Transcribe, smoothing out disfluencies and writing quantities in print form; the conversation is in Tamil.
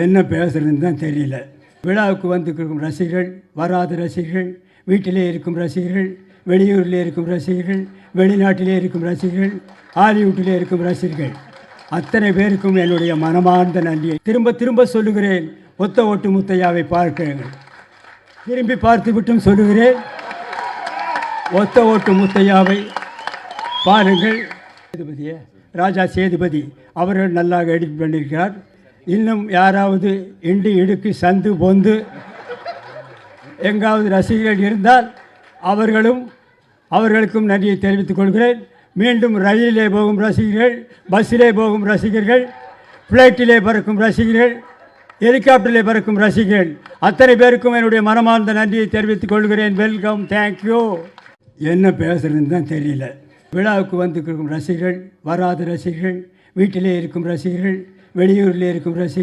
என்ன பேசுறதுன்னு தான் தெரியல. விழாவுக்கு வந்திருக்கும் ரசிகர்கள், வராத ரசிகர்கள், வீட்டிலே இருக்கும் ரசிகர்கள், வெளியூரில் இருக்கும் ரசிகர்கள், வெளிநாட்டிலே இருக்கும் ரசிகர்கள், ஹாலிவுட்டிலே இருக்கும் ரசிகர்கள், அத்தனை பேருக்கும் என்னுடைய மனமார்ந்த நன்றியை திரும்ப திரும்ப சொல்லுகிறேன். ஒத்த ஓட்டு முத்தையாவை பார்க்கிறேன். திரும்பி பார்த்துவிட்டும் சொல்லுகிறேன், ஒத்த ஓட்டு முத்தையாவை பாருங்கள். சேதுபதியே, ராஜா சேதுபதி அவர்கள் நல்லாக எடிட் பண்ணியிருக்கிறார். இன்னும் யாராவது இண்டு இடுக்கு சந்து பொந்து எங்காவது ரசிகர்கள் இருந்தால் அவர்களுக்கும் நன்றியை தெரிவித்துக் கொள்கிறேன். மீண்டும் ரயிலிலே போகும் ரசிகர்கள், பஸ்ஸிலே போகும் ரசிகர்கள், ஃப்ளைட்டிலே பறக்கும் ரசிகர்கள், ஹெலிகாப்டரிலே பறக்கும் ரசிகர்கள், அத்தனை பேருக்கும் என்னுடைய மனமார்ந்த நன்றியை தெரிவித்துக் கொள்கிறேன். Welcome, thank you. என்ன பேசுறதுன்னு தான் தெரியல. விழாவுக்கு வந்திருக்கும் ரசிகர்கள், வராத ரசிகர்கள், வீட்டிலே இருக்கும் ரசிகர்கள், வெளியூரில் இருக்கும் ரசிகர்கள்,